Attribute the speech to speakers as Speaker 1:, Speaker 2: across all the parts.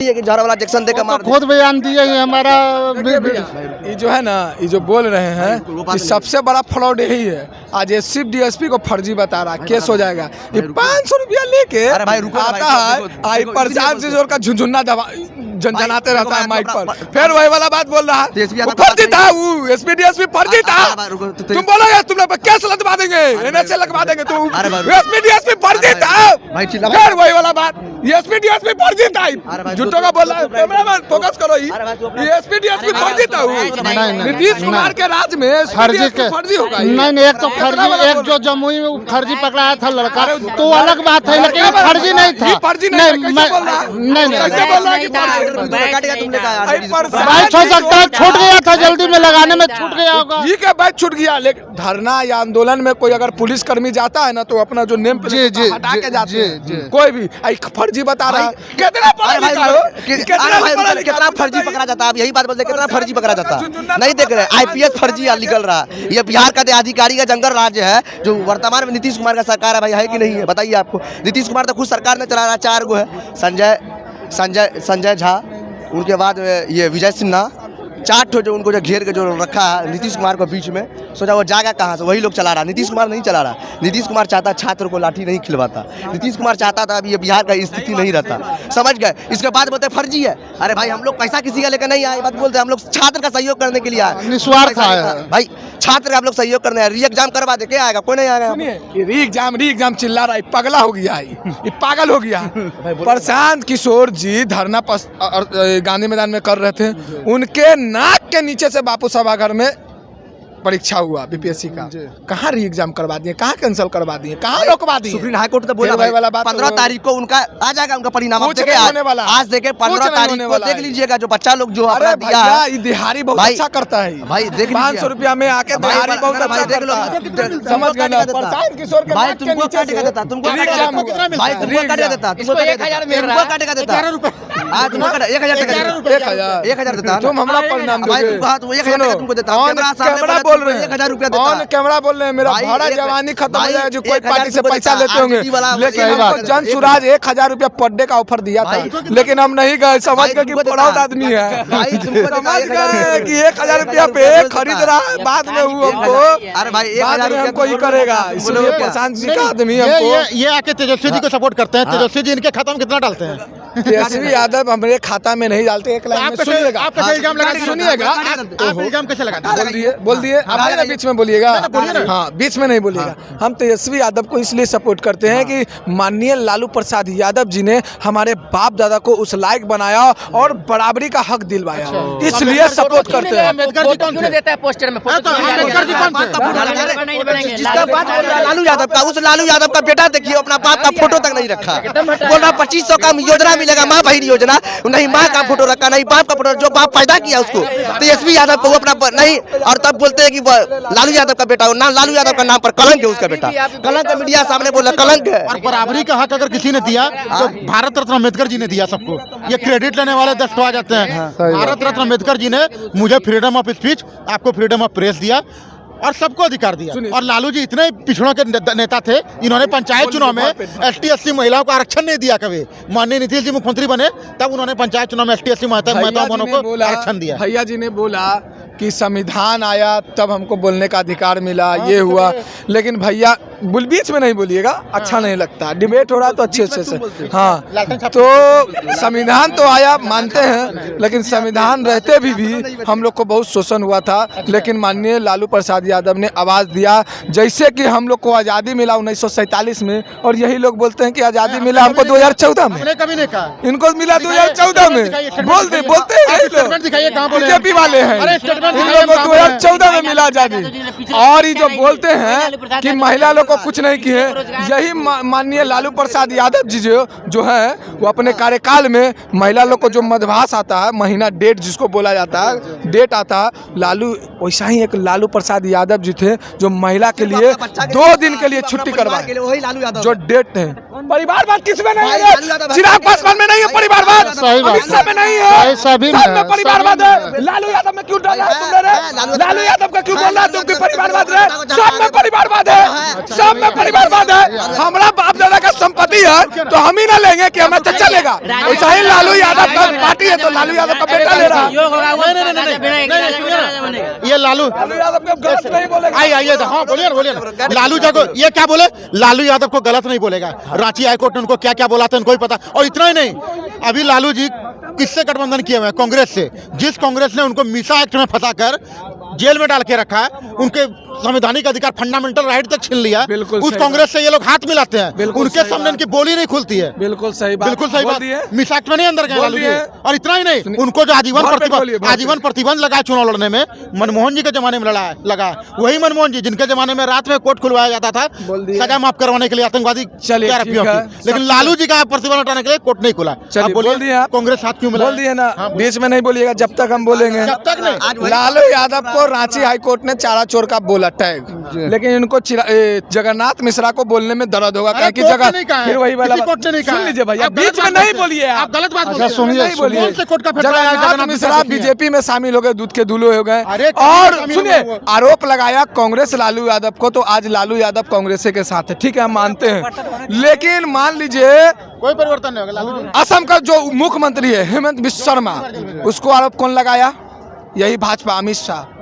Speaker 1: कि जहर वाला इंजेक्शन देकर मार
Speaker 2: खुद बयान दिए ही हमारा
Speaker 3: ये जो है ना, ये जो बोल रहे हैं, ये सबसे बड़ा फ्रॉड यही है। आज एसपी डीएसपी को फर्जी बता रहा, केस हो जाएगा। ये 500 रुपया लेके आता है, आई प्रशांत से जोर का झुंझुन्ना दबा जनजनाते रहता है माइक पर, फिर वही वाला बात बोल रहा है। वो फर्जी था, वो एसपी डीएसपी फर्जी था। तुम बोलोगे तुम लोग केस लगवा देंगे, एनएसए लगवा देंगे, तुम एसपी डीएसपी फर्जी था, फिर वही वाला बात, एसपी डीएसपी फर्जी था। झूठों का बोल रहा है, कैमरामैन फोकस करो, ये एसपी डीएसपी फर्जी था। नीतीश कुमार के राज में फर्जी होगा।
Speaker 2: नहीं, एक तो फर्जी, एक जो जमुई में फर्जी पकड़ाया था लड़का, तो अलग बात है, लेकिन फर्जी नहीं था।
Speaker 3: फर्जी नहीं,
Speaker 2: बाइक हो सकता है छूट गया था, जल्दी में लगाने में छूट गया होगा।
Speaker 3: ठीक है, बाइक छूट गया, लेकिन धरना या आंदोलन में कोई अगर पुलिस कर्मी जाता है ना, तो अपना जो नेम प्लेट हटा के जाते हैं। कोई भी फर्जी बता रहा है, कितना
Speaker 1: फर्जी पकड़ा जाता है। यही बात बोलते, कितना फर्जी पकड़ा जाता है, नहीं देख रहे। आईपीएस फर्जी निकल रहा है। ये बिहार का अधिकारी का जंगल राज्य है, जो वर्तमान में नीतीश कुमार का सरकार है। भाई है कि नहीं है, बताइए आपको। नीतीश कुमार तो खुद सरकार में चला रहा है, 4 गो है, संजय झा, उनके बाद ये विजय सिन्हा, 4 ठो जो उनको जो घेर के जो रखा है नीतीश कुमार को बीच में। सोचा वो जाएगा कहाँ से, वही लोग चला रहा। नीतीश कुमार नहीं चला रहा। नीतीश कुमार चाहता छात्र को लाठी नहीं खिलवाता। नीतीश कुमार चाहता था अभी ये बिहार का स्थिति नहीं रहता, समझ गए। इसके बाद बोलते फर्जी है। अरे भाई, हम लोग पैसा किसी का लेकर नहीं आए, बात बोलते हम लोग छात्र का सहयोग करने के लिए आए,
Speaker 2: निस्वार्थ आए
Speaker 1: भाई। छात्र का हम लोग सहयोग करने आए। री एग्जाम करवा दे, क्या आएगा, कोई नहीं आएगा।
Speaker 3: री एग्जाम चिल्ला रहा है, पगला हो गया है, ये पागल हो गया। प्रशांत किशोर जी धरना गांधी मैदान में कर रहे थे, उनके नाक के नीचे से बापू सभागार में परीक्षा हुआ बीपीएससी का। कहाँ री एग्जाम करवा दिए, कहाँ कैंसिल करवा दिए, कहाँ रोकवा दिए।
Speaker 1: सुप्रीम हाई कोर्ट तो बोला भाई, 15 तारीख को उनका आ जाएगा उनका परिणाम। आज देखे 15 तारीख को देख लीजिएगा, जो बच्चा लोग जो अपना दिया है।
Speaker 3: दिहाड़ी बहुत अच्छा करता है
Speaker 1: भाई, देख
Speaker 3: 500 रुपया में आके दिहाड़ी बहुत अच्छा देख लो, समझ गए ना। प्रशांत किशोर के
Speaker 1: भाई तुमको काटेगा देता, तुमको भाई तुमको काटेगा देता, तुमको काटेगा देता 1000 रुपए। आज तुमको 1000 देता,
Speaker 3: तुम हमारा परिणाम दोगे।
Speaker 1: 1000 तुमको देता।
Speaker 3: बोल रहे हैं 1000 रुपया देता, ऑन कैमरा बोल रहे हैं। मेरा भाड़ा जवानी खत्म हो जाएगा, जो कोई पार्टी से पैसा लेते होंगे। लेकिन हमको जन सुराज 1000 रुपया पर डे का ऑफर दिया था, लेकिन हम नहीं गए। समझ गए कि पढ़ाओ आदमी है, समझ गए कि 1000 रुपया पे खरीद रहा है। बाद में वो हमको,
Speaker 1: अरे भाई
Speaker 3: बाद में हमको ही करेगा। इसलिए प्रशांत जी का आदमी हमको,
Speaker 2: ये आके तेजस्वी जी को सपोर्ट करते हैं। तेजस्वी जी इनके खाता में कितना डालते हैं?
Speaker 3: तेजस्वी यादव हमारे खाता में नहीं डालते। एक लाइन में सुनिएगा, सुनिएगा,
Speaker 2: कैसे लगाते?
Speaker 3: बोल दिए आप ना, बीच में बोलिएगा। हाँ, बीच में नहीं बोलिएगा। हम तेजस्वी यादव को इसलिए सपोर्ट करते हैं कि माननीय लालू प्रसाद यादव जी ने हमारे बाप दादा को उस लायक बनाया और बराबरी का हक दिलवाया, इसलिए सपोर्ट करते हैं।
Speaker 4: देता है पोस्टर में,
Speaker 1: लालू यादव का, उस लालू यादव का बेटा देखिए, अपना बाप का फोटो तक नहीं रखा। बोल रहा 2500 का योजना मिलेगा, माँ बहन योजना, नहीं माँ का फोटो रखा, नहीं बाप का फोटो, जो बाप पैदा किया उसको। तेजस्वी यादव को अपना नहीं, और तब बोलते हैं कि लालू यादव का बेटा, ना लालू यादव का नाम पर कलंक है उसका बेटा। कलंक मीडिया सामने बोला कलंक है।
Speaker 2: और बराबरी का हक अगर किसी ने दिया तो भारत रत्न अम्बेडकर जी ने दिया सबको। ये क्रेडिट लेने वाले 10 आ जाते हैं। भारत रत्न अम्बेडकर जी ने मुझे फ्रीडम ऑफ स्पीच, आपको फ्रीडम ऑफ प्रेस दिया और सबको अधिकार दिया। और लालू जी इतने पिछड़ों के नेता थे, इन्होंने पंचायत चुनाव में ST SC महिलाओं को आरक्षण नहीं दिया कभी। माननीय नीतीश जी मुख्यमंत्री बने तब उन्होंने पंचायत चुनाव में ST SC महिलाओं को आरक्षण दिया।
Speaker 3: भैया जी ने बोला कि संविधान आया तब हमको बोलने का अधिकार मिला, ये हुआ। लेकिन भैया बीच में नहीं बोलिएगा, अच्छा नहीं लगता। डिबेट हो रहा तो अच्छे से। हाँ, तो संविधान तो आया मानते हैं, लेकिन संविधान रहते भी हम लोग को बहुत शोषण हुआ था। लेकिन माननीय लालू प्रसाद यादव ने आवाज़ दिया, जैसे कि हम लोग को आज़ादी मिला 1947 में, और यही लोग बोलते हैं कि आज़ादी मिला हमको 2014 में।
Speaker 2: कभी नहीं कहा,
Speaker 3: इनको मिला 2014 में। बोलते हैं बीजेपी वाले हैं, इन लोगों को 2014 में मिला आज़ादी। और ये जो बोलते हैं कि महिला लोग को कुछ नहीं किए, यही माननीय लालू प्रसाद यादव जी जो है, वो अपने कार्यकाल में महिला लोग को जो मदभास आता है, महीना डेट जिसको बोला जाता है, डेट आता है, लालू वैसा ही एक लालू प्रसाद यादव जी थे जो महिला के लिए 2 दिन के लिए छुट्टी करवाए, जो डेट है। परिवारवाद किसमें नहीं है? चिराग पासवान में नहीं है परिवारवाद, अमित शाह में नहीं है, सब में परिवारवाद है। लालू यादव में क्यों डाला है तुमने? लालू यादव का क्यों बोल रहा है तुम कि परिवारवाद है? सब में परिवारवाद है, सब में परिवारवाद है। हमारा बाप दादा का संपत्ति है तो हम ही ना लेंगे कि हमारा चच्चा लेगा। ऐसा ही लालू यादव का पार्टी है तो लालू यादव का बेटा ले रहा है।
Speaker 2: ये लालू
Speaker 3: यादव को गलत नहीं बोलेगा।
Speaker 2: आइए हाँ बोलिए ना लालू जी को ये क्या बोले, लालू यादव को गलत नहीं बोलेगा। रांची हाईकोर्ट ने उनको क्या क्या बोला था उनको ही पता। और इतना ही नहीं, अभी लालू जी किससे गठबंधन किए हुए हैं? कांग्रेस से। जिस कांग्रेस ने उनको मीसा एक्ट में फंसाकर जेल में डाल के रखा है, उनके संवैधानिक अधिकार फंडामेंटल राइट तक छीन लिया, उस कांग्रेस से ये लोग हाथ मिलाते हैं। उनके सामने इनकी बोली नहीं खुलती है।
Speaker 3: बिल्कुल सही बात,
Speaker 2: बिल्कुल सही बात। मीसा एक्ट में नहीं अंदर गए लालू जी। और इतना ही नहीं, उनको जो आजीवन प्रतिबंध लगा चुनाव लड़ने में, मनमोहन जी के जमाने में लगा। वही मनमोहन जी जिनके जमाने में रात में कोर्ट खुलवाया जाता था सजा माफ करवाने के लिए आतंकवादी आरोपियों की, लेकिन लालू जी का प्रतिबंध हटाने के लिए कोर्ट नहीं खुला। बोलिए कांग्रेस हाथ क्यों मिला?
Speaker 3: बोल दिए ना, बीच में नहीं बोलिएगा जब तक हम बोलेंगे।
Speaker 2: जब तक नहीं।
Speaker 3: लालू यादव को रांची हाईकोर्ट ने चारा चोर का बोला टैग, लेकिन इनको जगन्नाथ मिश्रा को बोलने में दर्द होगा कि जगह फिर वही वाला। सुन लीजिए भैया, बीच में नहीं बोलिए आप गलत बात सुनिए। जगन्नाथ मिश्रा बीजेपी में शामिल हो गए, दूध के दूल्हे हो गए। और सुनिए, आरोप लगाया कांग्रेस लालू यादव को, तो आज लालू यादव कांग्रेस के साथ है, ठीक है हम मानते हैं। लेकिन मान लीजिए
Speaker 2: कोई परिवर्तन नहीं होगा। लालू जी
Speaker 3: असम का जो मुख्यमंत्री है हेमंत बिश्व शर्मा, उसको आरोप कौन लगाया? यही भाजपा, अमित शाह।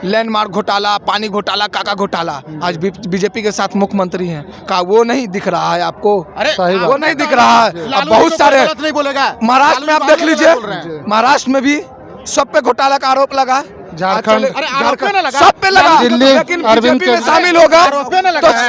Speaker 3: लैंडमार्क घोटाला, पानी घोटाला, काका घोटाला, आज बीजेपी के साथ मुख्यमंत्री हैं। का वो नहीं दिख रहा है आपको?
Speaker 2: अरे
Speaker 3: वो नहीं दिख रहा है। अब बहुत सारे
Speaker 2: नहीं बोलेगा।
Speaker 3: महाराष्ट्र में आप देख लीजिए, महाराष्ट्र में भी सब पे घोटाला का आरोप लगा।
Speaker 2: झारखंड
Speaker 3: सब पे लगा,
Speaker 2: दिल्ली
Speaker 3: लेकिन बीजेपी में शामिल होगा तो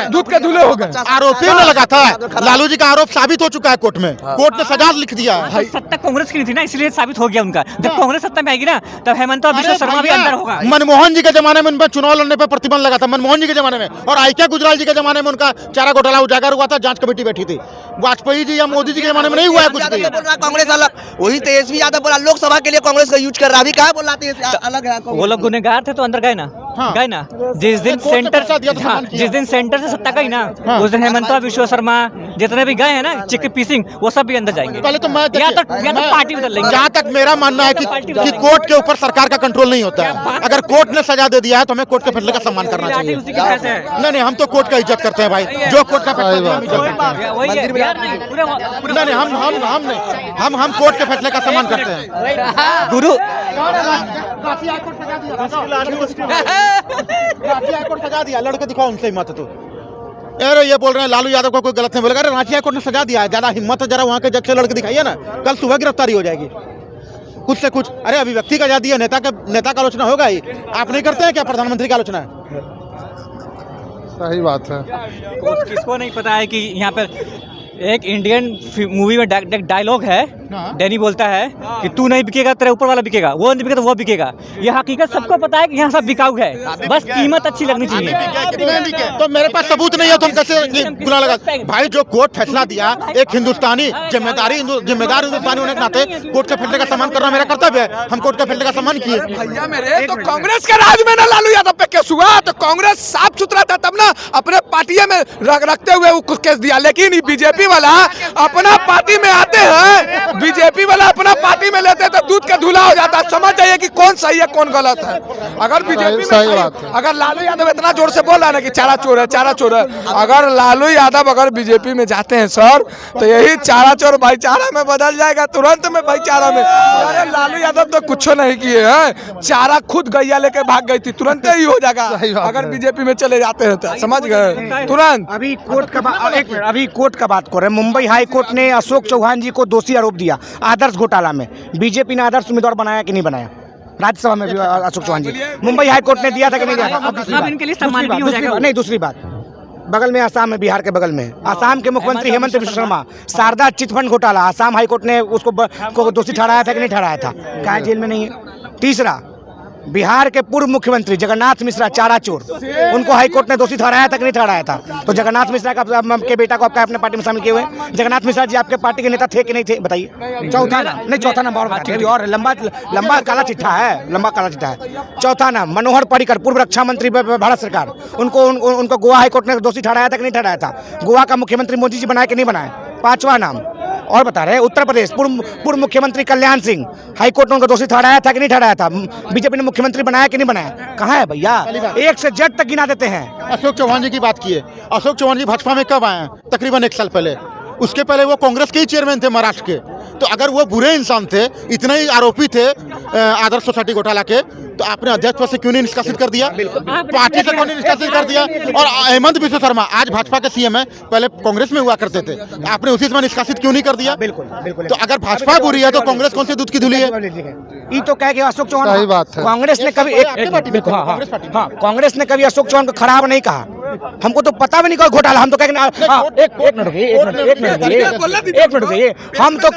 Speaker 3: दूध के दूल्हे हो गए।
Speaker 2: आरोपी ने लगा था। लालू जी का आरोप साबित हो चुका है कोर्ट में, कोर्ट ने सजा लिख दिया है।
Speaker 5: सत्ता कांग्रेस की नहीं थी ना, इसलिए साबित हो गया उनका। जब कांग्रेस सत्ता में आएगी ना तब हेमंत और बिश्व शर्मा भी अंदर होगा।
Speaker 2: मनमोहन जी के जमाने में उनपर चुनाव लड़ने पर प्रतिबंध लगा था, मनमोहन जी के जमाने में। और आईके गुजराल जी के जमाने में उनका चारा घोटाला उजागर हुआ था, जांच कमेटी बैठी थी। वाजपेयी जी या मोदी जी के जमाने में नहीं हुआ है कुछ भी।
Speaker 1: कांग्रेस अलग, वही तेजस्वी यादव बोला लोकसभा के लिए कांग्रेस का यूज कर रहा। अभी क्या बोला अलग है?
Speaker 5: वो लोग गुनहगार थे तो अंदर गए ना।
Speaker 2: हाँ।
Speaker 5: गए ना। जिस दिन सेंटर से सत्ता गई ना, उस दिन हेमंत और विश्व शर्मा जितने भी गए हैं ना, चिक्की पीसिंग, वो सब भी अंदर जाएंगे।
Speaker 2: पहले तो मैं
Speaker 5: या तो पार्टी बदल लेंगे।
Speaker 2: जहाँ तक मेरा मानना है कि कोर्ट के ऊपर सरकार का कंट्रोल नहीं होता है। अगर कोर्ट ने सजा दे दिया है तो हमें कोर्ट के फैसले का सम्मान करना चाहिए। नहीं, हम तो कोर्ट का इज्जत करते हैं भाई। जो कोर्ट का फैसला हम कोर्ट के फैसले का सम्मान करते हैं।
Speaker 5: गुरु
Speaker 2: सजा दिया, लड़के दिखाओ उनसे हिम्मत। तो अरे ये बोल रहे हैं लालू यादव को कोई गलत नहीं बोलेगा। अरे रांची हाईकोर्ट ने सजा दिया है, ज्यादा हिम्मत है जरा वहाँ के जज से लड़के दिखाइए ना, कल सुबह गिरफ्तारी हो जाएगी। कुछ से कुछ, अरे अभिव्यक्ति का आजादी है, नेता का आलोचना होगा ही। आप नहीं करते हैं क्या प्रधानमंत्री की आलोचना?
Speaker 6: सही बात है।
Speaker 5: किसको नहीं पता है कि यहाँ पर एक इंडियन मूवी में डायलॉग है, डैनी बोलता है कि तू नहीं बिकेगा तेरे ऊपर वाला बिकेगा, वो नहीं बिकेगा तो वो बिकेगा। ये हकीकत सबको पता है कि यहाँ सब बिकाऊ है, बस कीमत अच्छी लगनी चाहिए।
Speaker 2: तो मेरे पास सबूत नहीं है तो हम कैसे गुनाह लगा? भाई जो कोर्ट फैसला दिया, एक हिंदुस्तानी जिम्मेदार हिंदुस्तानी होने के नाते कोर्ट के फैसले का सम्मान करना मेरा कर्तव्य है। हम कोर्ट के फैसले का सम्मान किए।
Speaker 3: भैया मेरे तो कांग्रेस के राज में ना लालू यादव पे केस हुआ, तो कांग्रेस साफ सुथरा था तब ना अपने पार्टी में रखते हुए वो केस दिया। लेकिन बीजेपी वाला अपना पार्टी में आते हैं, बीजेपी वाला अपना पार्टी में लेते हैं तो दूध का धुला हो जाता है। समझ जाइए कि कौन सही है कौन गलत है। अगर बीजेपी में अगर लालू यादव इतना जोर से बोल रहा है ना कि चारा चोर है, चारा चोर है, अगर लालू यादव अगर बीजेपी में जाते हैं सर, तो यही चारा चोर भाईचारा में बदल जाएगा तुरंत में, भाईचारा में। अरे लालू यादव तो कुछ नहीं किए हैं, चारा खुद गैया लेके भाग गई थी, तुरंत ही हो जाएगा अगर बीजेपी में चले जाते हैं तो। समझ गए तुरंत।
Speaker 7: अभी कोर्ट का बात कर रहे हैं। मुंबई हाई कोर्ट ने अशोक चौहान जी को दोषी आरोप दिया आदर्श घोटाला में। बीजेपी ने आदर्श उम्मीदवार बनाया कि नहीं बनाया? राज्यसभा में भी अशोक चौहान जी, मुंबई हाई कोर्ट ने दिया था कि नहीं दिया था?
Speaker 5: अब इनके लिए सम्मान भी हो जाएगा।
Speaker 7: नहीं, दूसरी बात, बगल में आसाम में, बिहार के बगल में आसाम के मुख्यमंत्री हेमंत बिश्व शर्मा, शारदा चिटफंड घोटाला, आसाम हाई कोर्ट ने उसको दोषी ठहराया था कि नहीं ठहराया था? क्या जेल में नहीं है? तीसरा, बिहार के पूर्व मुख्यमंत्री जगन्नाथ मिश्रा चारा चोर, उनको हाईकोर्ट ने दोषी ठहराया था कि नहीं ठहराया था? तो जगन्नाथ मिश्रा के बेटा को आपका अपने पार्टी में शामिल किए हुए? जगन्नाथ मिश्रा जी आपके पार्टी के नेता थे कि नहीं थे? बताइए। चौथा नाम, नहीं चौथा नाम और लंबा काला चिट्ठा है, लंबा काला चिट्ठा है। चौथा नाम मनोहर पर्रिकर, पूर्व रक्षा मंत्री भारत सरकार, उनको गोवा हाईकोर्ट ने दोषी ठहराया था कि नहीं ठहराया था? गोवा का मुख्यमंत्री मोदी जी बनाए कि नहीं बनाए? पांचवा नाम और बता रहे हैं उत्तर प्रदेश पूर्व मुख्यमंत्री कल्याण सिंह हाई कोर्ट ने उनको दोषी ठहराया था कि नहीं ठहराया था? बीजेपी ने मुख्यमंत्री बनाया कि नहीं बनाया? कहाँ है भैया? एक से जेड तक गिना देते हैं।
Speaker 2: अशोक चौहान जी की बात की है। अशोक चौहान जी भाजपा में कब आए हैं? तकरीबन 1 साल पहले। उसके पहले वो कांग्रेस के ही चेयरमैन थे महाराष्ट्र के। तो अगर वो बुरे इंसान थे, इतने ही आरोपी थे आदर्श सोसाइटी घोटाला के, तो आपने अध्यक्ष पद से क्यों नहीं निष्कासित कर दिया? पार्टी से क्यों नहीं निष्कासित कर दिया? और हेमंत बिस्व शर्मा आज भाजपा के सीएम है, पहले कांग्रेस में हुआ करते थे, आपने उसी समय निष्कासित क्यों नहीं कर दिया?
Speaker 7: बिल्कुल बिल्कुल।
Speaker 2: तो अगर भाजपा बुरी है तो कांग्रेस कौन से दूध की धुली है?
Speaker 7: ये तो कह के अशोक चौहान,
Speaker 6: सही बात है।
Speaker 7: कांग्रेस ने कभी कांग्रेस ने कभी अशोक चौहान को खराब नहीं कहा। हमको तो पता भी नहीं कोई घोटाला। हम तो कहें एक मिनट रुकिए, हम तो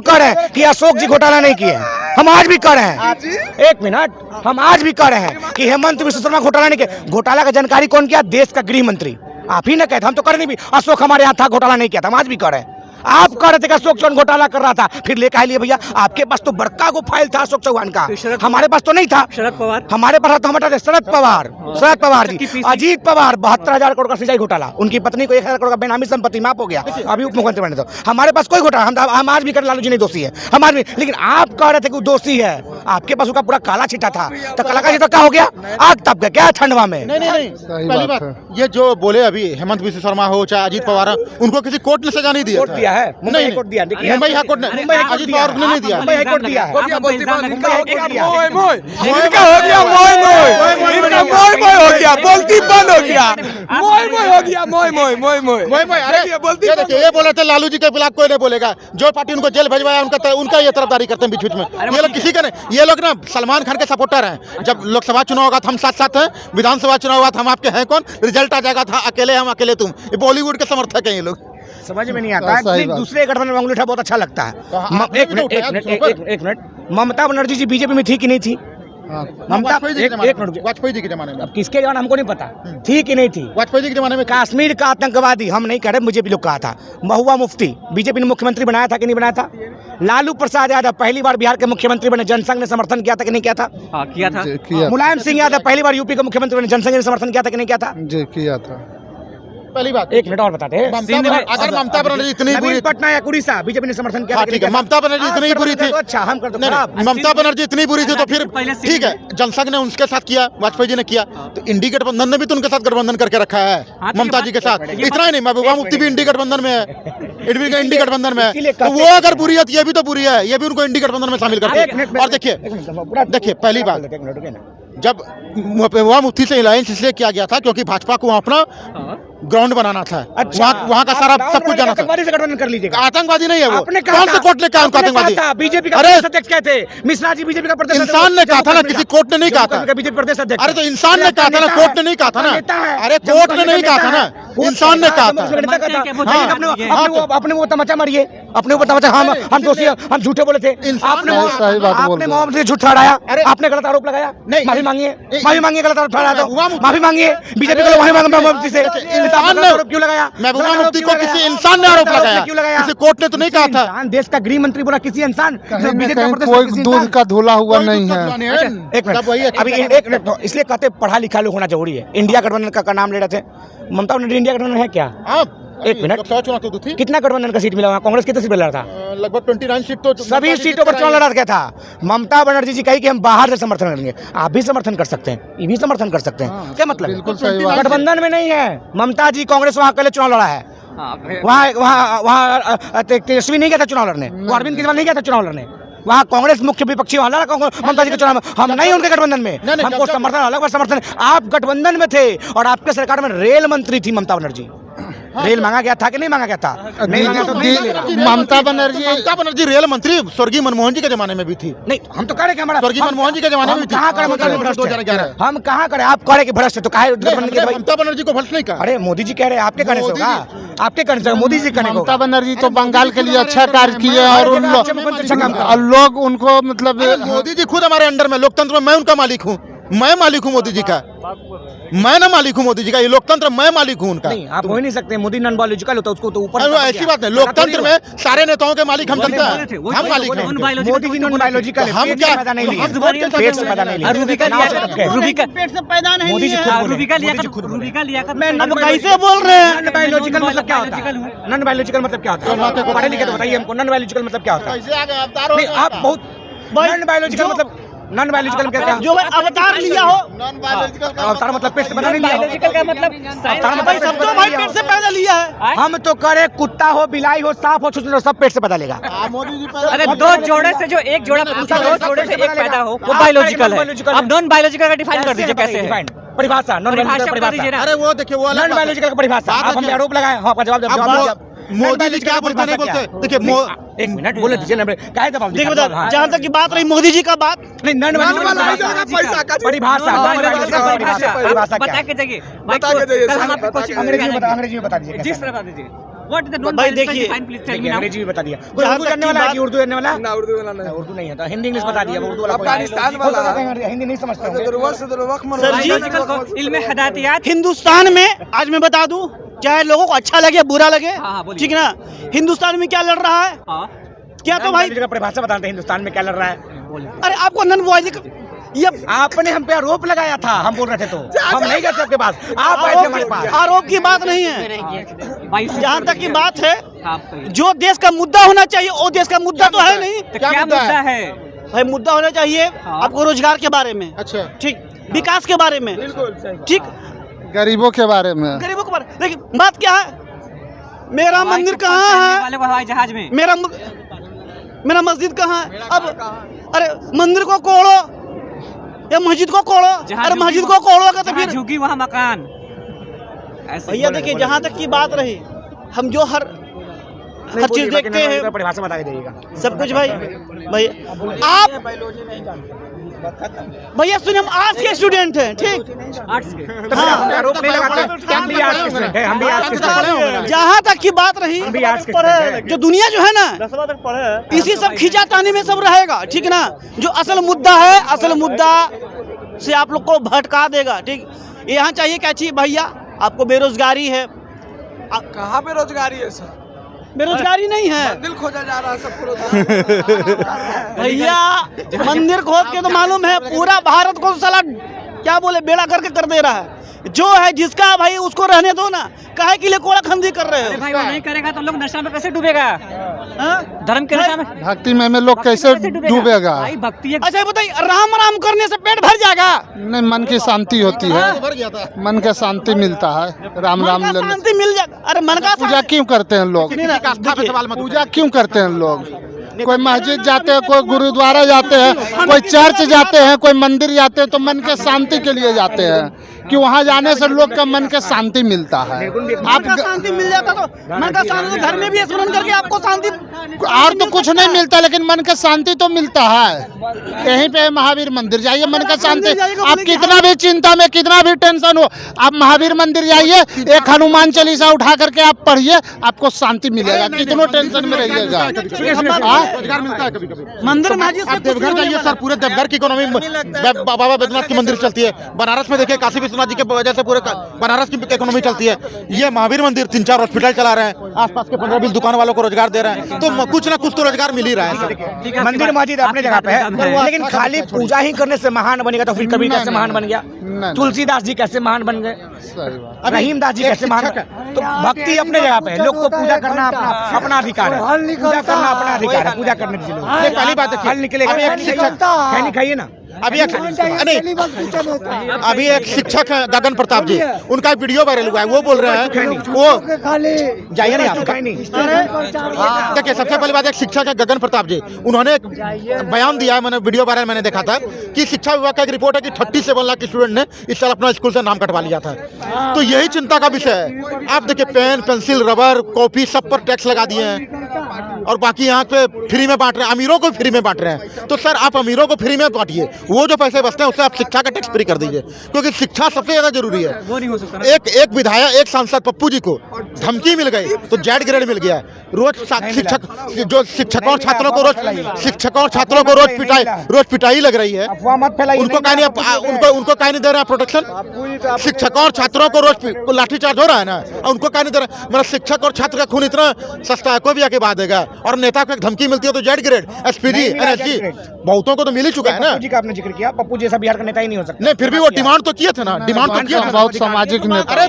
Speaker 7: कह रहे हैं कि अशोक जी घोटाला नहीं किए हैं। हम आज भी कह रहे हैं, एक मिनट, हम आज भी कह रहे हैं कि हेमंत बिस्व शर्मा घोटाला नहीं किया। घोटाला का जानकारी कौन किया? देश का गृह मंत्री। आप ही ने कहते, हम तो कर नहीं भी अशोक हमारे यहाँ था, घोटाला नहीं किया था। हम आज भी कह रहे हैं, आप कह रहे थे कि अशोक चौहान घोटाला कर रहा था, फिर लेकर आइए भैया। आपके पास तो बड़का को फाइल था अशोक चौहान का, हमारे पास तो नहीं था।
Speaker 5: शरद पवार,
Speaker 7: हमारे पास तो हमारे शरद पवार जी, अजीत पवार 72,000 करोड़ का सिंचाई घोटाला, उनकी पत्नी को 1,000 करोड़ का बेनामी संपत्ति माफ हो गया, अभी उप मुख्यमंत्री बने। तो हमारे पास कोई घोटाला, हम आज भी कर, लालू जी नहीं दोषी है, हम आज भी। लेकिन आप कह रहे थे कि वो दोषी है, आपके पास उसका पूरा काला छिटा था, तो काला का छिटा क्या हो गया? आग तप गया क्या ठंडवा में?
Speaker 2: नहीं, पहली बात ये जो बोले अभी हेमंत बिस्व शर्मा हो चाहे अजीत पवार हो, उनको किसी कोर्ट ने सजा नहीं दिया।
Speaker 7: कोर्ट दिया है, मुंबई कोर्ट दिया,
Speaker 2: मुंबई हाई कोर्ट ने, अजीत पवार ने नहीं दिया।
Speaker 7: मुंबई हाई कोर्ट दिया है।
Speaker 3: हो गया बोलती बंद, इनका हो गया मोय मोय, इनका हो गया मोय मोय, इनका मोय मोय हो गया, बोलती बंद हो गया, मोय मोय हो गया, मोय मोय मोय मोय।
Speaker 2: अरे बोलती ये बोले थे लालू जी के खिलाफ कोई नहीं बोलेगा, जो पार्टी उनको जेल भेजवाया उनका ये तरफदारी करते हैं बीच बीच में। ये लोग किसी का नहीं, ये लोग ना सलमान खान के सपोर्टर हैं। जब लोकसभा चुनाव होगा तो हम साथ साथ हैं, विधानसभा चुनाव होगा तो हम आपके हैं कौन, रिजल्ट आ जाएगा था अकेले हम अकेले तुम। ये बॉलीवुड के समर्थक हैं ये लोग।
Speaker 7: समझ में नहीं आता है। दूसरे गठबंधन में अंगुली उठा बहुत अच्छा लगता है। एक मिनट, ममता बनर्जी जी बीजेपी में थी कि नहीं थी? ममता
Speaker 2: वाजपेयी जी के जमाने में,
Speaker 7: अब किसके जमाने हमको नहीं पता थी कि नहीं थी।
Speaker 2: वाजपेयी जी के जमाने में
Speaker 7: कश्मीर का आतंकवादी हम नहीं कह रहे, मुझे भी लोग कहा था। महुआ मुफ्ती बीजेपी ने मुख्यमंत्री बनाया था कि नहीं बनाया था? लालू प्रसाद यादव पहली बार बिहार के मुख्यमंत्री बने, जनसंघ ने समर्थन किया था कि नहीं किया था?
Speaker 5: हाँ किया था।
Speaker 7: मुलायम सिंह यादव पहली बार यूपी के मुख्यमंत्री बने, जनसंघ ने समर्थन किया था कि नहीं किया था?
Speaker 6: जी किया था।
Speaker 2: पहली बात।
Speaker 7: एक मिनट और बताते हैं,
Speaker 2: अगर ममता बनर्जी इतनी बुरी,
Speaker 7: पटना या उड़ीसा बीजेपी ने समर्थन किया,
Speaker 2: ठीक है, ममता बनर्जी इतनी बुरी थी,
Speaker 7: अच्छा हम कर दो।
Speaker 2: ममता बनर्जी इतनी बुरी थी तो फिर ठीक है, जनसंघ ने उनके साथ किया, वाजपेयी जी ने किया, तो इंडी गठबंधन ने भी तो उनके साथ गठबंधन करके रखा है ममता जी के साथ। इतना ही नहीं, महबूबा मुफ्ती भी इंडी गठबंधन में है, इंडी गठबंधन में है। तो वो अगर बुरी है तो ये भी तो बुरी है, ये भी उनको इंडी गठबंधन में शामिल करते हैं। और देखिए पहली बात, जब महबूबा मुफ्ती से अलायंस इसलिए किया गया था क्योंकि भाजपा को अपना ग्राउंड बनाना था।
Speaker 7: अच्छा,
Speaker 2: वहाँ का सारा सब कुछ जाना था।
Speaker 7: आतंकवादी से गठबंधन कर लीजिएगा।
Speaker 2: आतंकवादी नहीं है वो,
Speaker 7: आपने
Speaker 2: कौन से कोर्ट ने कहा उनको आतंकवादी?
Speaker 7: बीजेपी का
Speaker 2: अरे
Speaker 7: प्रदेश अध्यक्ष कहते, मिश्रा जी बीजेपी का प्रदेश
Speaker 2: इंसान ने कहा था ना, किसी कोर्ट ने नहीं कहा था।
Speaker 7: बीजेपी प्रदेश अध्यक्ष।
Speaker 2: अरे तो इंसान ने कहा था ना, कोर्ट ने नहीं कहा था ना। अरे कोर्ट ने नहीं कहा था ना, इंसान ने कहा था। अपने वो तमाचा मारिए, अपने ऊपर तमाचा, हम दोषी, हम झूठे बोले थे। आपने मोहम्मद से झूठ ठहराया, आपने गलत आरोप लगाया, माफी मांगिए, गलत आरोप ठहराया तो माफी मांगिए। बीजेपी को माफी मांगे मुफ्ती से, इंसान ने आरोप क्यों लगाया? महबूबा मुफ्ती को किसी इंसान ने आरोप लगाया, किसी कोर्ट ने तो नहीं कहा था।
Speaker 7: देश का गृह मंत्री बोला किसी इंसान,
Speaker 6: कोई दूध का धुला हुआ नहीं है।
Speaker 7: एक मिनट, अभी एक मिनट, इसलिए कहते पढ़ा लिखा लोग होना जरूरी है। इंडिया गठबंधन का नाम ले रहे थे, ममता बनर्जी इंडिया गठबंधन है क्या? एक मिनट, कितना गठबंधन का सीट मिला वहाँ? कांग्रेस कितने सीट मिला था?
Speaker 2: लगभग 29 सीट, तो
Speaker 7: सभी सीटों पर चुनाव लड़ा गया था। ममता बनर्जी जी कही कि हम बाहर से समर्थन करेंगे, आप भी समर्थन कर सकते हैं, ये भी समर्थन कर सकते हैं। क्या मतलब?
Speaker 6: बिल्कुल सही बात।
Speaker 7: गठबंधन में नहीं है ममता जी, कांग्रेस वहाँ अकेले चुनाव लड़ा है। वहाँ तेजस्वी नहीं गया था चुनाव लड़ने, अरविंद केजरीवाल नहीं गया था चुनाव लड़ने, वहाँ कांग्रेस मुख्य विपक्षी वहाँ लड़ा ममता जी के चुनाव में। हम नहीं उनके गठबंधन में, हमको समर्थन अलग समर्थन। आप गठबंधन में थे और आपके सरकार में रेल मंत्री थी ममता बनर्जी। रेल मांगा गया था कि नहीं मांगा गया था?
Speaker 2: ममता बनर्जी रेल मंत्री स्वर्गीय मनमोहन जी के जमाने में भी थी।
Speaker 7: नहीं, हम तो कह हमारा
Speaker 2: स्वर्गीय मनमोहन जी के जमाने में
Speaker 7: कहाँ करे? हम कहाँ करे? आप कह रहे कि भ्रष्ट है, तो काहे
Speaker 2: ममता बनर्जी को भ्रष्ट नहीं कहा?
Speaker 7: अरे मोदी जी कह रहे हैं, आपके कहने से होगा, आपके कहने से, मोदी जी कहने को।
Speaker 6: ममता बनर्जी तो बंगाल के लिए अच्छा कार्य किए और लोग उनको मतलब
Speaker 2: मोदी जी खुद हमारे अंडर में, लोकतंत्र में मैं उनका मालिक हूँ, मैं मालिक हूँ मोदी जी का। मैं ना मालिक हूँ मोदी जी का, ये लोकतंत्र मैं मालिक हूँ उनका।
Speaker 7: नहीं आप हो ही नहीं सकते, मोदी नॉन बायोलॉजिकल होता है, उसको तो ऊपर
Speaker 2: अरे ऐसी बात नहीं, लोकतंत्र में सारे नेताओं के मालिक हम जनता हैं, हम मालिक हैं उनके।
Speaker 7: मोदी जी नॉन बायोलॉजिकल है,
Speaker 2: हम
Speaker 7: पेट
Speaker 2: क्या
Speaker 7: से पैदा नहीं लिए,
Speaker 2: हम
Speaker 7: पेट से पैदा नहीं लिए,
Speaker 5: रूबिका
Speaker 7: नाव से टपके।
Speaker 5: रूबिका
Speaker 6: पेट से पैदा नहीं
Speaker 7: मोदी जी
Speaker 6: लिए।
Speaker 7: खुद बोले,
Speaker 5: रूबिका
Speaker 7: मोदी जी
Speaker 5: लिया
Speaker 7: खुद बोले।
Speaker 5: रूबिका लिया
Speaker 6: अब कैसे बोल रहे हैं?
Speaker 7: नॉन बायोलॉजिकल मतलब क्या होता है? नॉन बायोलॉजिकल मतलब क्या होता है? पढ़े लिखे तो बताइए हमको, नॉन बायोलॉजिकल मतलब क्या होता है?
Speaker 2: कैसे आ गए अवतार हो
Speaker 7: नहीं
Speaker 2: गए
Speaker 7: आप
Speaker 2: आपका।
Speaker 7: बहुत नॉन बायोलॉजिकल मतलब नॉन बायोलॉजिकल क्या क्या
Speaker 6: जो अवतार लिया हो,
Speaker 2: नॉन बायोलॉजिकल का
Speaker 7: अवतार मतलब पेट से पैदा नहीं लिया हो।
Speaker 5: बायोलॉजिकल का मतलब
Speaker 7: अवतार मतलब
Speaker 6: भाई सब तो भाई पेट से पैदा लिया है।
Speaker 7: हम तो करे कुत्ता हो, बिलाई हो, सांप हो, छुछुंदर हो, सब पेट से पैदा लेगा।
Speaker 2: मोदी जी पहले
Speaker 5: अरे दो जोड़े से जो एक जोड़ा पूछा, दो जोड़े से एक पैदा हो, वो बायोलॉजिकल है। अब नॉन बायोलॉजिकल का डिफाइन कर दीजिए कैसे है।
Speaker 7: परिभाषा नॉन बायोलॉजिकल
Speaker 5: परिभाषा कर दीजिए
Speaker 7: परिभाषा
Speaker 5: ना।
Speaker 2: अरे वो देखिए वो अलग
Speaker 7: नॉन
Speaker 2: बात है।
Speaker 7: बायोलॉजिकल का परिभाषा
Speaker 2: बात
Speaker 7: आप हमें
Speaker 2: देखिए।
Speaker 7: आरोप लगाए, हाँ आपका जवाब
Speaker 2: अब मोदी जी क्या बोलते नहीं बोलते, देखिए
Speaker 7: एक मिनट बोले दीजिए ना, क्या है जवाब?
Speaker 6: देखिए बता, जहाँ तक की बात रही मोदी जी का बात,
Speaker 7: नहीं नॉन परिभाषा परिभाषा
Speaker 5: बता
Speaker 7: क्या
Speaker 5: के जाइए,
Speaker 3: बता के जाइए,
Speaker 5: कल हम आपको कोचिंग
Speaker 7: अंग्रेजी में बता दीजिए
Speaker 5: जिस
Speaker 7: कैसा है?
Speaker 5: तरह बता दीजिए। व्हाट इज द नॉन
Speaker 6: भाई
Speaker 5: बायोलॉजिकल
Speaker 6: देखिए,
Speaker 5: डिफाइन, प्लीज टेल मी
Speaker 7: देखिए
Speaker 5: नाउ।
Speaker 7: अंग्रेजी में बता दिया। कोई
Speaker 6: जहाँ
Speaker 7: उर्दू
Speaker 6: तक
Speaker 7: जानने
Speaker 6: की
Speaker 7: वाला है
Speaker 6: बात-
Speaker 7: कि उर्दू जानने वाला?
Speaker 3: ना उर्दू वाला नहीं,
Speaker 7: उर्दू नहीं है तो हिंदी इंग्लिश बता दिया, उर्दू वाला कोई
Speaker 3: अफगानिस्तान वाला है।
Speaker 7: हिंदी नहीं समझते होंगे।
Speaker 6: सर जी,
Speaker 5: बायोलॉजिकल को इल्म हदायतियात
Speaker 6: हिंदुस्तान में आज मैं बता दूं, चाहे लोगों को अच्छा लगे बुरा लगे,
Speaker 5: हाँ, बोलिए।
Speaker 6: ठीक है ना, हिंदुस्तान में क्या लड़ रहा है,
Speaker 5: हां
Speaker 6: क्या तो भाई,
Speaker 7: का परिभाषा बताते हैं हिंदुस्तान में क्या लड़ रहा है।
Speaker 6: अरे आपको नॉन बायोलॉजिकल ये
Speaker 7: आपने हम पे आरोप लगाया था, हम बोल रहे थे तो हम नहीं गए थे आपके पास, आप आए थे हमारे पास।
Speaker 6: आरोप की बात नहीं है,
Speaker 5: भाई
Speaker 6: जहाँ तक की बात है,
Speaker 5: आप कहिए।
Speaker 6: जो देश का मुद्दा होना चाहिए वो देश का मुद्दा तो है नहीं।
Speaker 5: तो क्या मुद्दा है?
Speaker 6: भाई मुद्दा होना चाहिए
Speaker 5: हाँ।
Speaker 6: आपको रोजगार के बारे में,
Speaker 2: अच्छा
Speaker 6: ठीक, विकास के बारे में, ठीक,
Speaker 8: गरीबों के बारे में।
Speaker 6: गरीबों के बारे में। लेकिन बात क्या है, मेरा मंदिर कहाँ है,
Speaker 5: वाले को हवाई जहाज में
Speaker 6: मेरा मस्जिद कहाँ है? अब अरे मंदिर को कोड़ो या मस्जिद को कोड़ो,
Speaker 5: जहाँ
Speaker 6: अरे
Speaker 5: झुकी
Speaker 6: मस्जिद
Speaker 5: वहाँ-
Speaker 6: को कोड़ोगे तो
Speaker 5: जहाँ
Speaker 6: फिर
Speaker 5: झुकी वहाँ मकान। ऐसे
Speaker 6: भैया देखिए, जहाँ तक की बात रही, हम जो हर चीज देखते हैं,
Speaker 7: परिभाषा बता के जाइएगा।
Speaker 6: सब कुछ भाई आप भैया सुनिए, हम आर्ट्स के स्टूडेंट हैं, ठीक,
Speaker 5: आर्ट्स के
Speaker 7: हाँ, आरोप नहीं लगाते, हम भी आर्ट्स के स्टूडेंट हैं, हम भी आर्ट्स के स्टूडेंट हैं।
Speaker 6: जहाँ तक की बात रही,
Speaker 7: हम भी आर्ट्स के स्टूडेंट हैं।
Speaker 6: जो दुनिया जो है ना, इसी सब खींचातानी में सब रहेगा, ठीक है ना। जो असल मुद्दा है, असल मुद्दा से आप लोग को भटका देगा, ठीक। यहाँ चाहिए क्या चाहिए भैया, आपको बेरोजगारी है,
Speaker 3: कहाँ पे रोजगारी है सर?
Speaker 6: बेरोजगारी नहीं है
Speaker 3: दिल खोजा जा रहा है सबको रोजगार।
Speaker 6: भैया, मंदिर खोद के तो मालूम है पूरा भारत को साला क्या बोले बेड़ा करके कर दे रहा है। जो है जिसका भाई उसको रहने दो ना, काहे के लिए कोड़ा खंदी कर रहे
Speaker 5: अरे
Speaker 6: हो?
Speaker 5: भाई वो नहीं करेगा तो लोग नशा में कैसे डूबेगा?
Speaker 6: हाँ?
Speaker 5: धर्म के नशा में
Speaker 8: भक्ति में लोग कैसे डूबेगा?
Speaker 5: भाई भक्ति एक
Speaker 6: अच्छा बताइए, राम राम करने से पेट भर जाएगा?
Speaker 8: नहीं, मन की शांति होती है,
Speaker 2: भर गया था।
Speaker 8: मन का शांति मिलता है। राम
Speaker 6: मन
Speaker 8: राम
Speaker 6: का
Speaker 8: लेने
Speaker 6: शांति मिल जाएगा। अरे मन का
Speaker 8: पूजा क्यों करते हैं लोग?
Speaker 2: किसी का आस्था पे सवाल मत
Speaker 8: पूजा क्यों करते हैं लोग? कोई मस्जिद जाते हैं, कोई गुरुद्वारा जाते हैं, कोई चर्च जाते हैं, कोई मंदिर जाते हैं, तो मन के शांति के लिए जाते हैं कि वहाँ जाने से लोग का मन के शांति मिलता है।
Speaker 6: मन का शांति मिल जाता तो मन का शांति तो घर में भी स्मरण करके आपको शांति
Speaker 8: और तो कुछ नहीं मिलता, लेकिन मन का शांति तो मिलता है। यहीं पे महावीर मंदिर जाइए, मन का शांति। आप कितना भी चिंता में, कितना भी टेंशन हो, आप महावीर मंदिर जाइए, एक हनुमान चालीसा उठा करके आप पढ़िए, आपको शांति मिलेगा, कितनों टेंशन में रहिएगा।
Speaker 2: रोजगार मिलता है कभी कभी।
Speaker 6: मंदिर मस्जिद से
Speaker 2: आप देवघर जाइए सर, पूरे देवघर की इकोनॉमी बाबा बैद्यनाथ की मंदिर चलती है। बनारस में देखिए, काशी विश्वनाथ जी के वजह से पूरे बनारस की इकोनॉमी चलती है। ये महावीर मंदिर 3-4 हॉस्पिटल चला रहे हैं, आसपास के 15-20 दुकान वालों को रोजगार दे रहे हैं, तो कुछ ना कुछ तो रोजगार मिल ही रहा है सर।
Speaker 7: मंदिर मस्जिद अपने जगह पे है, लेकिन खाली पूजा ही करने से महान बनेगा तो फिर कबीर कैसे महान बन गया?
Speaker 8: नहीं।
Speaker 7: तुलसीदास जी कैसे महान बन गए?
Speaker 8: सही बात।
Speaker 7: रहीमदास जी कैसे महान? तो भक्ति अपने जगह पे है, लोग को पूजा करना अपना अधिकार है, पूजा करना अपना अधिकार है, पूजा करने दीजिए लोग।
Speaker 2: ये पहली बात देखिए,
Speaker 7: हल निकलेगा,
Speaker 2: अभी एक शिक्षक
Speaker 7: खैनी खाइए ना।
Speaker 2: अभी एक शिक्षक हैं गगन प्रताप जी, उनका वीडियो वायरल हुआ है। वो बोल रहे हैं, वो जाइए नहीं आप। देखिए, सबसे पहली बात, एक शिक्षक है गगन प्रताप जी, उन्होंने एक बयान दिया है, मैंने वीडियो वायरल मैंने देखा था कि शिक्षा विभाग का एक रिपोर्ट है कि 37 लाख स्टूडेंट ने इस साल अपना स्कूल से नाम कटवा लिया था। तो यही चिंता का विषय है। आप देखिए, पेन, पेंसिल, रबर, कॉपी सब पर टैक्स लगा दिए हैं। और बाकी यहाँ पे फ्री में बांट रहे हैं, अमीरों को फ्री में बांट रहे हैं। तो सर आप अमीरों को फ्री में बांटिए, वो जो पैसे बचते हैं उससे आप शिक्षा का टैक्स फ्री कर दीजिए, क्योंकि शिक्षा सबसे ज़्यादा जरूरी है।
Speaker 5: वो नहीं हो सकता।
Speaker 2: एक विधायक, एक सांसद पप्पू जी को धमकी मिल गई तो जेड ग्रेड मिल गया। रोज शिक्षक जो शिक्षकों और छात्रों को रोज पिटाई लग रही है, उनको कहीं नहीं, उनको कहीं नहीं दे रहा प्रोटेक्शन। शिक्षकों और छात्रों को रोज लाठीचार्ज हो रहा है ना, उनको कहीं नहीं दे रहा। मतलब शिक्षक और छात्र का खून इतना सस्ता है, कोई भी आके बात देगा। और नेता को एक धमकी मिलती है तो जेड ग्रेड, एसपीजी, एनएसजी, बहुतों को तो मिल ही चुका है ना।
Speaker 7: पप्पू जी का आपने जिक्र किया, पप्पू जी ऐसा बिहार का नेता ही नहीं हो सकता।
Speaker 2: नहीं, फिर भी वो डिमांड तो किए थे ना, डिमांड तो किया था।
Speaker 8: बहुत सामाजिक नेता।
Speaker 2: अरे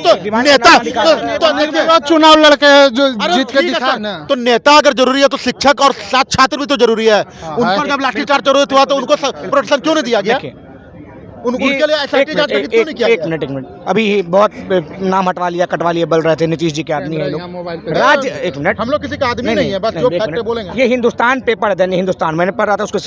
Speaker 2: तो नेता
Speaker 8: चुनाव लड़के जो जीत के दिखा ना,
Speaker 2: तो नेता अगर जरूरी है तो शिक्षक और साथ छात्र भी तो जरूरी है। उन पर जब लाठीचार्ज जरूरत हुआ तो उनको प्रोटेक्शन क्यों नहीं दिया गया? उनके लिए एसआईटी जांच क्यों नहीं किया गया?
Speaker 7: एक मिनट अभी बहुत नाम हटवा लिया, कटवा लिए, बोल रहे थे नीतीश जी के आदमी है लोग। राज्य, एक मिनट,
Speaker 2: हम लोग किसी का आदमी नहीं है, बस जो फैक्ट बोलेंगे।
Speaker 7: ये हिंदुस्तान पेपर है, दैनिक हिंदुस्तान, मैंने पढ़ रहा था उसको।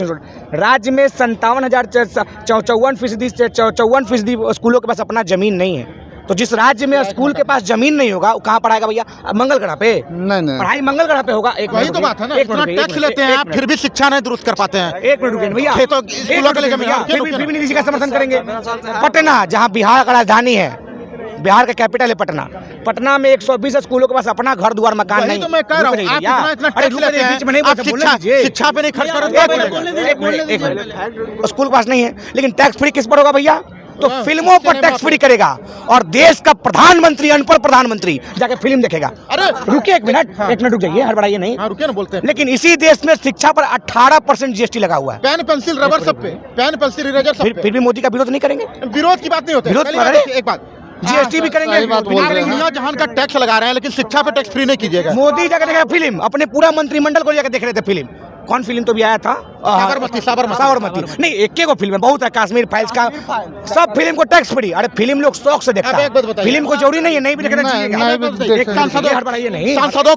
Speaker 7: राज्य में 57,054% स्कूलों के पास अपना जमीन नहीं है। तो जिस राज्य में स्कूल के पास जमीन नहीं होगा वो कहाँ पढ़ाएगा भैया? मंगल ग्रह पे?
Speaker 8: नहीं
Speaker 7: पढ़ाई मंगल ग्रह पे होगा। एक
Speaker 2: वही तो बात है ना, इतना टैक्स लेते हैं आप, फिर भी शिक्षा नहीं दुरुस्त कर पाते हैं।
Speaker 7: एक मिनट रुकिए भैया,
Speaker 2: खेतों स्कूलों के लेकर
Speaker 7: फिर भी नीतीश का समर्थन करेंगे। पटना, जहाँ बिहार का राजधानी है, बिहार का कैपिटल है पटना, पटना में 120 स्कूलों के पास अपना घर द्वार मकान नहीं।
Speaker 2: तो मैं कह रहा हूँ, आप इतना टैक्स लेते हैं, आप शिक्षा पे नहीं खर्च कर रहे।
Speaker 7: एक मिनट, स्कूल के पास नहीं है लेकिन टैक्स फ्री किस पर होगा भैया? तो फिल्मों पर टैक्स फ्री करेगा और देश का प्रधानमंत्री, अनपढ़ प्रधानमंत्री जाके फिल्म देखेगा।
Speaker 2: अरे
Speaker 7: रुकिए एक मिनट रुक जाइए, हड़बड़ाइए नहीं।
Speaker 2: हाँ रुकिए ना, बोलते हैं।
Speaker 7: लेकिन इसी देश में शिक्षा पर 18% जीएसटी लगा हुआ है।
Speaker 2: पेन पेंसिल रबर सब पे, पेन पेंसिल इरेजर सब पे।
Speaker 7: फिर भी मोदी का विरोध नहीं करेंगे?
Speaker 2: विरोध की बात नहीं होती,
Speaker 7: विरोध
Speaker 2: एक बात,
Speaker 7: जीएसटी भी करेंगे,
Speaker 8: सही बात बोल रहे हैं।
Speaker 2: दुनिया जहान का टैक्स लगा रहे हैं लेकिन शिक्षा पे टैक्स फ्री नहीं कीजिएगा।
Speaker 7: मोदी जाकर देखेगा फिल्म, अपने पूरा मंत्रिमंडल को जाकर देख रहे थे फिल्म। कौन फिल्म तो भी आया था? साबरमती। नहीं, एक को फिल्म है, बहुत है, कश्मीर फाइल्स का, सब फिल्म को टैक्स फ्री। अरे फिल्म लोग शौक से देखता है, फिल्म को जरूरी नहीं है नहीं भी देखना चाहिए।
Speaker 2: सांसदों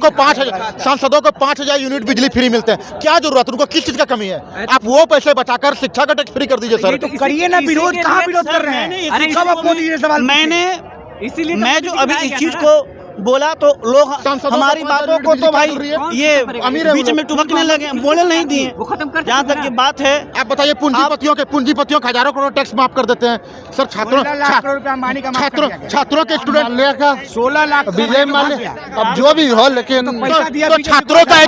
Speaker 2: को 5,000 यूनिट बिजली फ्री मिलते हैं, क्या जरूरत? उनको किस चीज का कमी है? आप वो पैसे बचाकर शिक्षा का टैक्स फ्री कर दीजिए सर।
Speaker 7: तो करिए ना विरोध, कहाँ विरोध कर रहे हैं? सब आप मोदी जी से सवाल। मैंने
Speaker 5: इसीलिए
Speaker 6: मैं जो अभी इस चीज को बोला तो लोग हमारी बातों को तो भाई ये बीच में टुभकने लगे, बोले नहीं दिए। जहाँ तक की बात है,
Speaker 2: आप बताइए, पूंजीपतियों के हजारों करोड़ टैक्स माफ कर देते हैं सर। छात्रों के स्टूडेंट
Speaker 8: का
Speaker 7: 16 लाख
Speaker 8: विजय माल्या, अब जो भी हो, लेकिन
Speaker 2: छात्रों का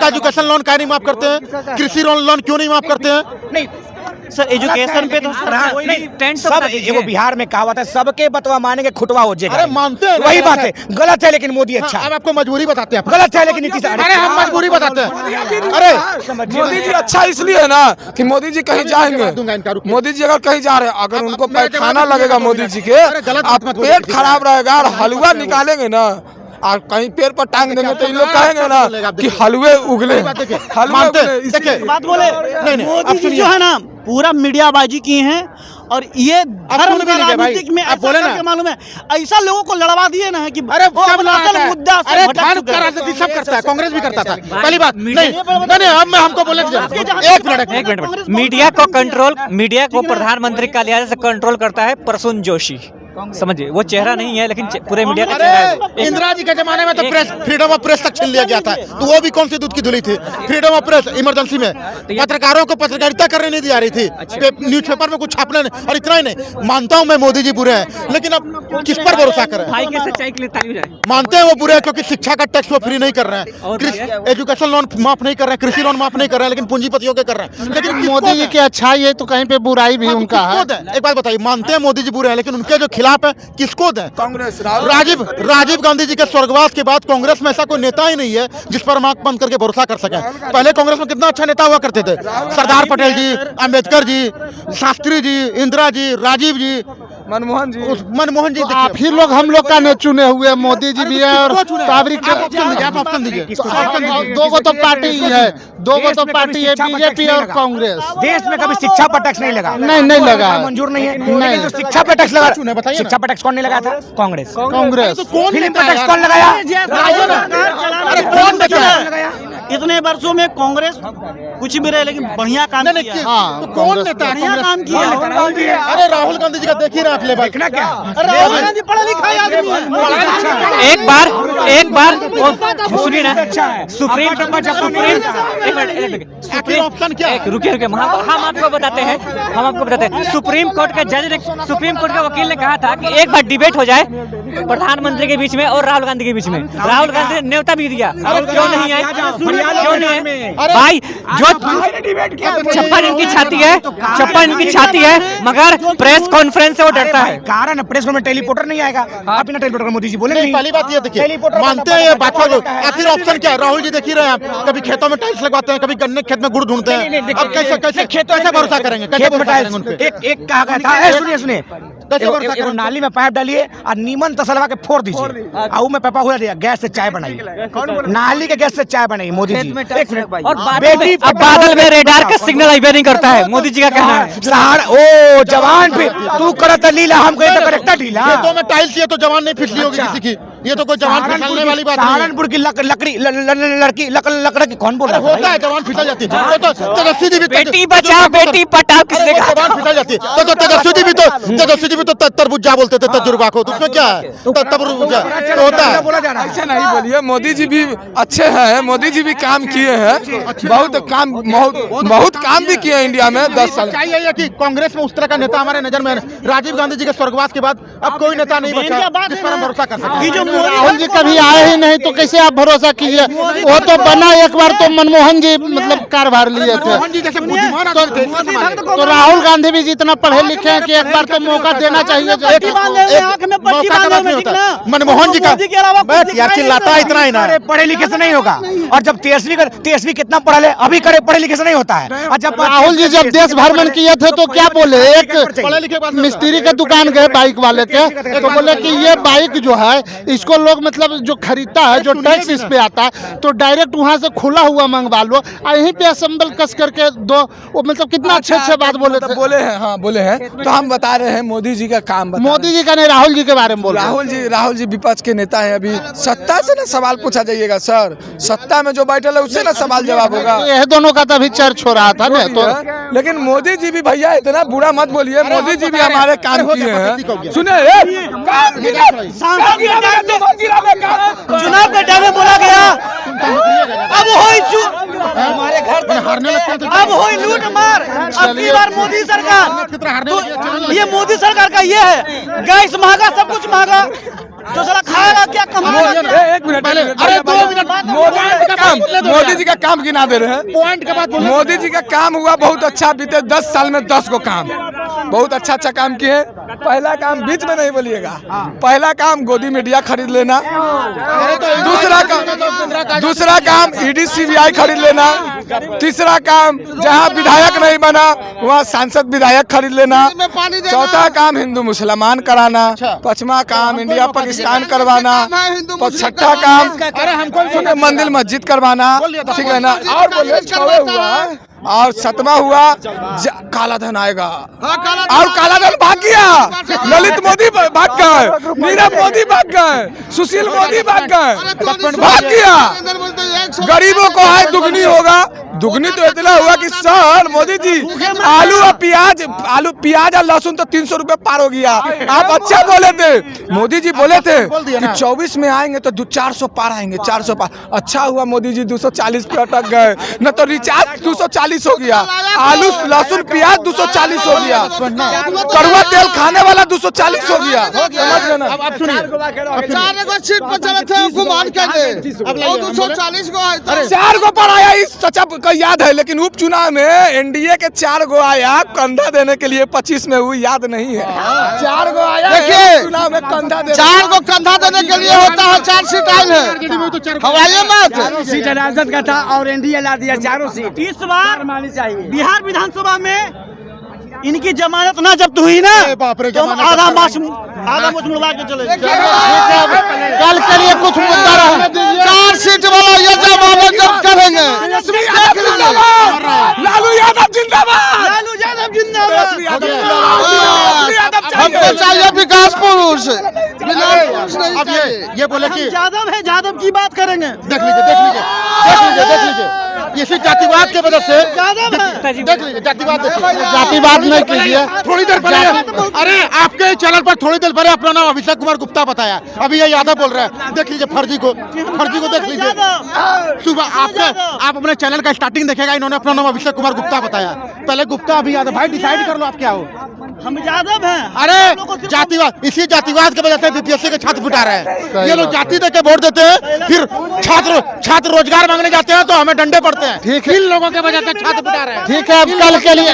Speaker 2: एजुकेशन लोन क्यों नहीं माफ करते हैं? कृषि लोन क्यों नहीं माफ करते हैं?
Speaker 7: नहीं सर, एजुकेशन पे तो सब वो बिहार में कहावत है, सबके बतवा मानेंगे खुटवा हो जाएगा।
Speaker 2: अरे मानते हैं,
Speaker 7: वही बात है, गलत है लेकिन मोदी अच्छा।
Speaker 2: अब आपको मजबूरी बताते हैं,
Speaker 7: गलत है लेकिन नीतीश।
Speaker 2: अरे हम मजबूरी बताते हैं। अरे
Speaker 3: मोदी जी अच्छा इसलिए है ना कि मोदी जी कहीं जाएंगे, मोदी जी अगर कहीं जा रहे हैं, अगर उनको पैखाना लगेगा मोदी जी के, आप पेट खराब रहेगा और हलवा निकालेंगे ना और कहीं पेड़ पर टांग देंगे तो इन लोग कहेंगे ना कि हलवे उगले,
Speaker 6: बात बोले। मोदी जी जो है ना पूरा मीडियाबाजी की हैं और ये धर्म का राजनीतिक में ऐसा करके मालूम है, ऐसा लोगों को लड़वा दिए ना कि
Speaker 2: अरे
Speaker 6: वो अपना असल मुद्दा से भटक
Speaker 2: धर्म
Speaker 6: चुके
Speaker 2: का
Speaker 6: हैं।
Speaker 2: राजनीति सब करता है, कांग्रेस भी करता था। पहली बात नहीं, अब हमको बोले एक मिनट,
Speaker 5: मीडिया को प्रधानमंत्री का लिहाज से कंट्रोल करता है प्रसून जोशी, समझिए, वो चेहरा नहीं है लेकिन पूरे मीडिया का चेहरा है।
Speaker 2: इंदिरा जी के जमाने में तो प्रेस, फ्रीडम ऑफ प्रेस तक छीन लिया गया था, तो वो भी कौन सी दूध की धुली थी? फ्रीडम ऑफ प्रेस इमरजेंसी में पत्रकारों को पत्रकारिता करने नहीं दी जा रही थी, न्यूज़पेपर में कुछ छापना नहीं। और इतना ही नहीं, मानता हूँ मैं मोदी जी बुरे हैं, लेकिन अब किस पर भरोसा करें? मानते हैं वो बुरे हैं क्योंकि शिक्षा का टैक्स वो फ्री नहीं कर रहे हैं, एजुकेशन लोन माफ नहीं कर रहे हैं, कृषि लोन माफ नहीं कर रहे हैं, लेकिन पूंजीपतियों के कर रहे हैं। लेकिन
Speaker 8: मोदी जी की अच्छाई है तो कहीं पे बुराई भी उनका है।
Speaker 2: एक बात बताइए, मानते हैं मोदी जी बुरे हैं लेकिन उनके जो खिलाफ है किसको दें? कांग्रेस। राजीव गांधी जी के स्वर्गवास के बाद कांग्रेस में ऐसा कोई नेता ही नहीं है जिस पर हम आंख बंद करके भरोसा कर सके। पहले कांग्रेस में कितना अच्छा नेता हुआ करते थे, सरदार पटेल जी, अंबेडकर जी, शास्त्री जी, इंदिरा जी, राजीव जी, मनमोहन जी।
Speaker 8: आप ही लोग हम लोग का ने चुने हुए, मोदी जी भी है और साबरी
Speaker 2: आप ऑप्शन दीजिए।
Speaker 7: दो
Speaker 8: को तो पार्टी ही है, दो को तो पार्टी है, बीजेपी और कांग्रेस।
Speaker 7: देश में कभी शिक्षा पर टैक्स नहीं लगा,
Speaker 8: नहीं लगा,
Speaker 7: मंजूर नहीं है। लेकिन जो शिक्षा पर टैक्स लगा, शिक्षा पर टैक्स कौन नहीं लगाया था? कांग्रेस। फिल्म पर टैक्स कौन लगाया?
Speaker 6: अरे कौन लगाया? इतने वर्षों में कांग्रेस कुछ भी रहे लेकिन बढ़िया काम किया।
Speaker 2: कौन नेता
Speaker 6: बढ़िया काम किया।
Speaker 2: अरे राहुल गांधी जी का देखिए ना, नॉट लेबल
Speaker 7: देखना क्या राहुल गांधी पढ़ा लिखा आदमी है।
Speaker 5: एक बार सुनिए ना, सुप्रीम
Speaker 2: ऑप्शन क्या है?
Speaker 5: रुकिए हम आपको बताते हैं। सुप्रीम कोर्ट के वकील ने कहा था कि एक बार डिबेट हो जाए प्रधानमंत्री के बीच में और राहुल गांधी के बीच में। राहुल गांधी ने न्योता भी दिया, क्यों नहीं आए? क्यों नहीं है भाई? जो 56 इनकी छाती है मगर प्रेस कॉन्फ्रेंस से वो डरता है।
Speaker 7: कारण प्रेस में टेलीपोर्टर नहीं आएगा, आप बिना टेलीपोर्टर मोदी जी बोले
Speaker 2: नहीं, पहली बात ये देखिए, मानते हैं ये बात को, आखिर ऑप्शन क्या है? राहुल जी देख ही रहे हैं आप, कभी खेतों में टाइल्स लगवाते हैं, कभी गन्ने खेत में गुड़ ढूंढते हैं। अब कैसे भरोसा करेंगे? कैसे भरोसा करेंगे उन पे?
Speaker 7: एक कहा गया था, सुनिए एगो नाली में पाइप डालिए और नीमन तसलवा के फोड़ दीजिए, आऊ में पेपा हुआ दिया, गैस से चाय बनाइए, नाली के गैस से चाय बनाइए मोदी जी।
Speaker 5: और बादल में रेडार का सिग्नल हाईवे नहीं करता है, मोदी जी का कहना है।
Speaker 7: ओ जवान पे तू करत लीला, हम कहे तो करेक्टर ढीला।
Speaker 2: खेतों में टाइल्स ये तो जवान नहीं फिसली होगी किसी की, ये तो कोई जवान फिसलने वाली बात नहीं है।
Speaker 7: सहारनपुर की लकड़ी की कौन बोल रहा है?
Speaker 2: होता है, जवान फिसल जाती है। वो तो तेजस्वी जी भी,
Speaker 5: बेटी बचाओ बेटी पढ़ाओ किसने कहा?
Speaker 2: जवान फिसल जाती है। तो तेजस्वी जी भी तो तरबुज्जा बोलते थे, तजुर्बा को, तो उसमें क्या है? तरबुज्जा तो होता है।
Speaker 3: ऐसे नहीं बोलिए, मोदी जी भी अच्छे हैं, मोदी जी भी काम किए हैं, बहुत काम भी किए इंडिया में 10 साल।
Speaker 2: चाहिए ये कि कांग्रेस में उस तरह का नेता हमारे नजर में राजीव गांधी जी के स्वर्गवास के बाद अब कोई नेता नहीं बचा जिस पर हम भरोसा कर सकते।
Speaker 8: राहुल जी कभी आए ही नहीं तो कैसे आप भरोसा कीजिए? वो तो बना एक बार तो मनमोहन जी मतलब कारभार लिए थे, तो राहुल गांधी भी जितना पढ़े लिखे हैं कि एक बार तो मौका देना चाहिए।
Speaker 2: मनमोहन जी का
Speaker 7: यार चिल्लाता है इतना ही ना, पढ़े लिखे से नहीं होगा। और जब तेजस्वी कितना पढ़ा ले, अभी करे पढ़े लिखे से नहीं होता है। और जब
Speaker 8: राहुल जी जब देश भ्रमण किए थे तो क्या बोले? एक मिस्त्री के दुकान गए बाइक वाले के, तो बोले कि ये बाइक जो है इसको लोग मतलब जो खरीदता है, जो टैक्स इस पे आता है, तो डायरेक्ट वहाँ से खुला हुआ मंगवा लो, यहीं पे असेंबल कस करके दो। वो मतलब कितना अच्छे बात बोले थे।
Speaker 3: बोले हैं तो हम बता रहे हैं मोदी जी का काम बता।
Speaker 8: मोदी जी का नहीं, राहुल जी के बारे में बोल।
Speaker 3: राहुल जी विपक्ष के नेता हैं, अभी सत्ता से ना सवाल पूछा जाइएगा सर, सत्ता में जो बैठे है उससे ना सवाल जवाब होगा।
Speaker 8: यह दोनों का तो अभी चर्च हो रहा था ना, तो
Speaker 3: लेकिन मोदी जी भी भैया इतना बुरा मत बोलिए, मोदी जी भी हमारे काम किए हैं। सुने
Speaker 6: चुनाव के टाइम में बोला गया अब हमारे घर अब हो लूट मार, अब की बार मोदी सरकार, तो ये मोदी सरकार का ये है, गैस महंगा, सब कुछ महंगा, जो साला खाएगा क्या कमाएगा?
Speaker 3: एक मिनट पहले, अरे 2 मिनट, मोदी जी का काम गिना दे रहे हैं। पॉइंट के बाद मोदी जी का काम हुआ बहुत अच्छा, बीते 10 साल में 10 को काम, बहुत अच्छा काम किए। पहला काम बीच में नहीं बोलिएगा, पहला काम गोदी मीडिया खरीद लेना, दूसरा काम ईडी सीबीआई खरीद लेना, तीसरा काम जहां विधायक नहीं बना वहां सांसद विधायक खरीद लेना, चौथा काम हिंदू मुसलमान कराना, पांचवा काम इंडिया पाकिस्तान करवाना, छठा काम मंदिर मस्जिद करवाना, ठीक है ना, और 7वां हुआ काला धन आएगा, और काला धन भाग गया, ललित मोदी भाग गए, नीरव मोदी भाग गए, सुशील मोदी भाग गया, गरीबों को आय दुगनी होगा। दुगनी तो इतना हुआ कि सर मोदी जी आलू और प्याज और लहसुन तो 300 रुपए पार हो गया। आप अच्छा बोले थे, मोदी जी बोले थे कि 24 में आएंगे तो 400 पार आएंगे, 400 पार। अच्छा हुआ मोदी जी 240 पे अटक गए, न तो रिचार्ज 240 हो गया, आलू लहसुन प्याज 240 हो गया, कड़वा तेल खाने वाला 240 हो गया। समझ गए ना? अब सुनिए, 4 को पर आया इस सचा याद है, लेकिन उपचुनाव में एनडीए के 4 गो आया कंधा देने के लिए, 25 में हुई याद नहीं है। 4 गो आया, देखिए चुनाव में कंधा देने, 4 को कंधा देने के लिए होता है 4 सीट आए हैं, हवाई मत
Speaker 6: सीट राजद का था और एनडीए ला दिया 4 सीट। इस बार मानी चाहिए बिहार विधानसभा में इनकी जमानत ना जब्त हुई ना, तो आधा मार्च मुड़वा के चले।
Speaker 8: कल के लिए कुछ मुद्दा रहा,
Speaker 6: 4 सीट वाला ये जमानत जब्त करेंगे।
Speaker 3: लालू यादव जिंदाबाद,
Speaker 6: लालू यादव जिंदाबाद,
Speaker 8: हमको चाहिए विकास पुरुष।
Speaker 2: अब ये बोले कि
Speaker 6: यादव है, यादव की बात करेंगे।
Speaker 2: देख लीजिए इसी जातिवाद की वजह से देख लीजिए जातिवाद
Speaker 8: जातिवाद नहीं कीजिए।
Speaker 2: थोड़ी देर पहले अरे आपके चैनल पर थोड़ी देर पहले अपना नाम अभिषेक कुमार गुप्ता बताया, अभी ये यादव बोल रहे हैं। देख लीजिए फर्जी को देख लीजिए। सुबह आप अपने चैनल का स्टार्टिंग देखेगा, इन्होंने अपना नाम अभिषेक कुमार गुप्ता बताया, पहले गुप्ता अभी यादव। भाई डिसाइड कर लो आप क्या हो।
Speaker 6: हम यादव हैं।
Speaker 2: अरे जातिवाद, इसी जातिवाद की वजह से बीपीएससी के छात्र पिटा रहे हैं। ये लोग जाति देके वोट देते हैं, फिर छात्र रोजगार मांगने जाते हैं तो हमें डंडे पड़ते हैं।
Speaker 8: ठीक है,
Speaker 2: इन लोगों के वजह से छात्र पिटा रहे हैं।
Speaker 8: ठीक है, अब कल के लिए